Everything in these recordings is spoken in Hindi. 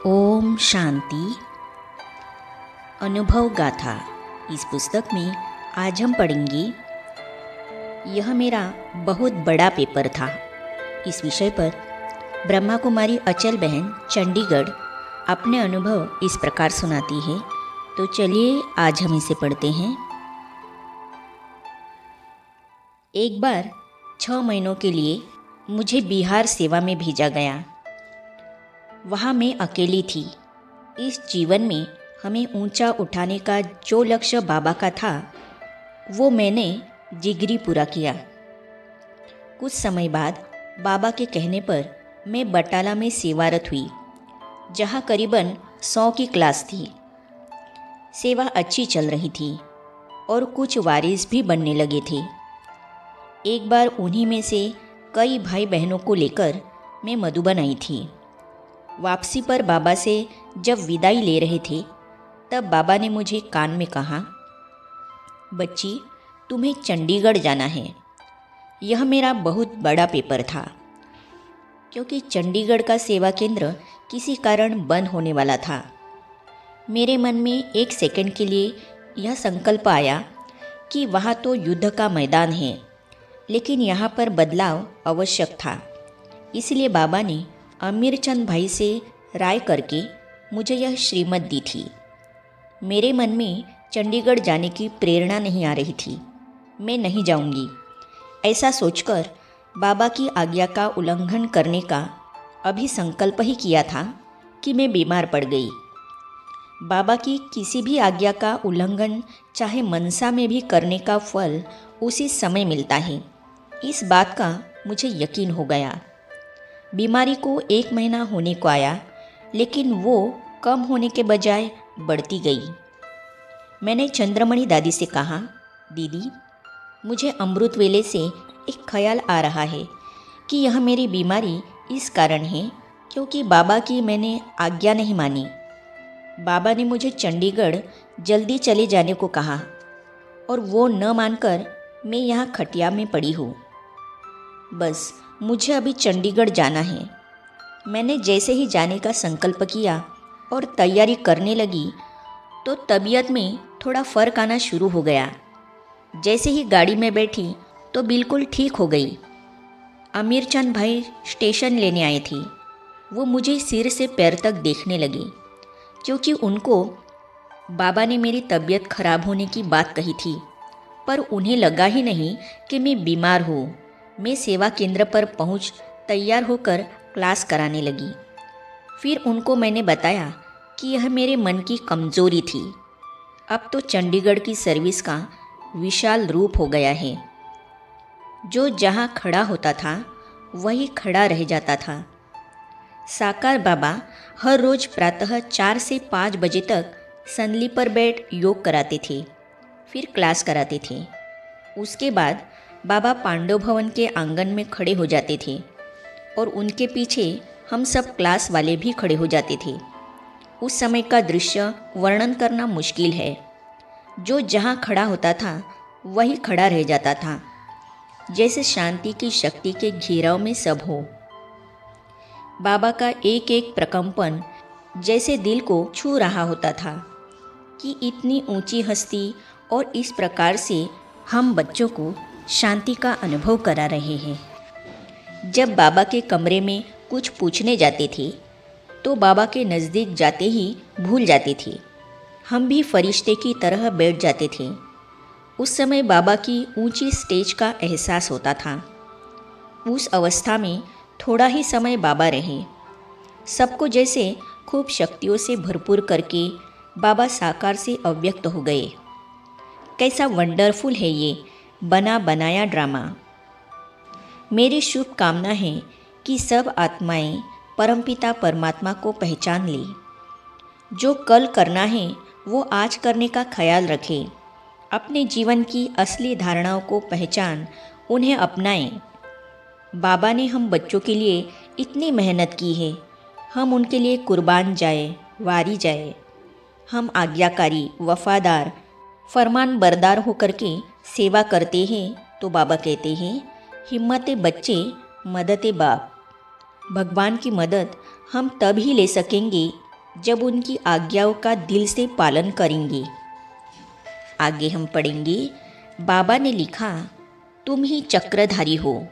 ओम शांति। अनुभव गाथा। इस पुस्तक में आज हम पढ़ेंगे। यह मेरा बहुत बड़ा पेपर था। इस विषय पर ब्रह्मा कुमारी अचल बहन चंडीगढ़ अपने अनुभव इस प्रकार सुनाती है। तो चलिए आज हम इसे पढ़ते हैं। एक बार 6 महीनों के लिए मुझे बिहार सेवा में भेजा गया। वहाँ मैं अकेली थी। इस जीवन में हमें ऊंचा उठाने का जो लक्ष्य बाबा का था, वो मैंने जिगरी पूरा किया। कुछ समय बाद बाबा के कहने पर मैं बटाला में सेवारत हुई, जहाँ करीबन 100 की क्लास थी। सेवा अच्छी चल रही थी और कुछ वारिस भी बनने लगे थे। एक बार उन्हीं में से कई भाई बहनों को लेकर मैं मधुबन आई थी। वापसी पर बाबा से जब विदाई ले रहे थे, तब बाबा ने मुझे कान में कहा, बच्ची, तुम्हें चंडीगढ़ जाना है। यह मेरा बहुत बड़ा पेपर था, क्योंकि चंडीगढ़ का सेवा केंद्र किसी कारण बंद होने वाला था। मेरे मन में एक सेकंड के लिए यह संकल्प आया कि वहाँ तो युद्ध का मैदान है, लेकिन यहाँ पर बदलाव आवश्यक था। इसलिए बाबा ने अमीर चंद भाई से राय करके मुझे यह श्रीमत दी थी। मेरे मन में चंडीगढ़ जाने की प्रेरणा नहीं आ रही थी। मैं नहीं जाऊंगी, ऐसा सोचकर बाबा की आज्ञा का उल्लंघन करने का अभी संकल्प ही किया था कि मैं बीमार पड़ गई। बाबा की किसी भी आज्ञा का उल्लंघन चाहे मनसा में भी करने का फल उसी समय मिलता है, इस बात का मुझे यकीन हो गया। बीमारी को 1 महीना होने को आया, लेकिन वो कम होने के बजाय बढ़ती गई। मैंने चंद्रमणि दादी से कहा, दीदी, मुझे अमृत वेले से एक ख्याल आ रहा है कि यह मेरी बीमारी इस कारण है क्योंकि बाबा की मैंने आज्ञा नहीं मानी। बाबा ने मुझे चंडीगढ़ जल्दी चले जाने को कहा और वो न मानकर मैं यहाँ खटिया में पड़ी हूँ। बस मुझे अभी चंडीगढ़ जाना है। मैंने जैसे ही जाने का संकल्प किया और तैयारी करने लगी, तो तबीयत में थोड़ा फ़र्क आना शुरू हो गया। जैसे ही गाड़ी में बैठी तो बिल्कुल ठीक हो गई। अमीर चंद भाई स्टेशन लेने आए थे। वो मुझे सिर से पैर तक देखने लगे, क्योंकि उनको बाबा ने मेरी तबीयत खराब होने की बात कही थी, पर उन्हें लगा ही नहीं कि मैं बीमार हूँ। मैं सेवा केंद्र पर पहुँच तैयार होकर क्लास कराने लगी। फिर उनको मैंने बताया कि यह मेरे मन की कमज़ोरी थी। अब तो चंडीगढ़ की सर्विस का विशाल रूप हो गया है। जो जहाँ खड़ा होता था वही खड़ा रह जाता था। साकार बाबा हर रोज़ प्रातः 4 से 5 बजे तक संदली पर बैठ योग कराते थे, फिर क्लास कराते थे। उसके बाद बाबा पांडव भवन के आंगन में खड़े हो जाते थे और उनके पीछे हम सब क्लास वाले भी खड़े हो जाते थे। उस समय का दृश्य वर्णन करना मुश्किल है। जो जहाँ खड़ा होता था वही खड़ा रह जाता था, जैसे शांति की शक्ति के घेराव में सब हो। बाबा का एक एक प्रकंपन जैसे दिल को छू रहा होता था कि इतनी ऊंची हस्ती और इस प्रकार से हम बच्चों को शांति का अनुभव करा रहे हैं। जब बाबा के कमरे में कुछ पूछने जाते थे, तो बाबा के नज़दीक जाते ही भूल जाते थे। हम भी फरिश्ते की तरह बैठ जाते थे। उस समय बाबा की ऊंची स्टेज का एहसास होता था। उस अवस्था में थोड़ा ही समय बाबा रहे। सबको जैसे खूब शक्तियों से भरपूर करके बाबा साकार से अव्यक्त हो गए। कैसा वंडरफुल है ये बना बनाया ड्रामा। मेरी शुभकामना है कि सब आत्माएं परमपिता परमात्मा को पहचान लें। जो कल करना है वो आज करने का ख्याल रखें। अपने जीवन की असली धारणाओं को पहचान उन्हें अपनाएं। बाबा ने हम बच्चों के लिए इतनी मेहनत की है, हम उनके लिए कुर्बान जाए, वारी जाए। हम आज्ञाकारी, वफादार, फरमान बरदार होकर के सेवा करते हैं तो बाबा कहते हैं, हिम्मते बच्चे, मददे बाप। भगवान की मदद हम तब ही ले सकेंगे जब उनकी आज्ञाओं का दिल से पालन करेंगे। आगे हम पढ़ेंगे, बाबा ने लिखा, तुम ही चक्रधारी हो।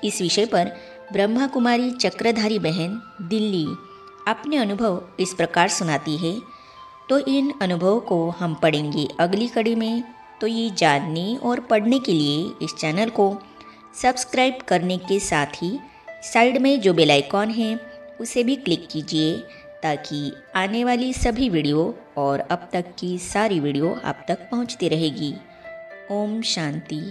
इस विषय पर ब्रह्मा कुमारी चक्रधारी बहन दिल्ली अपने अनुभव इस प्रकार सुनाती है। तो इन अनुभवों को हम पढ़ेंगे अगली कड़ी में। तो ये जानने और पढ़ने के लिए इस चैनल को सब्सक्राइब करने के साथ ही साइड में जो बेल आइकॉन है उसे भी क्लिक कीजिए, ताकि आने वाली सभी वीडियो और अब तक की सारी वीडियो आप तक पहुंचती रहेगी। ओम शांति।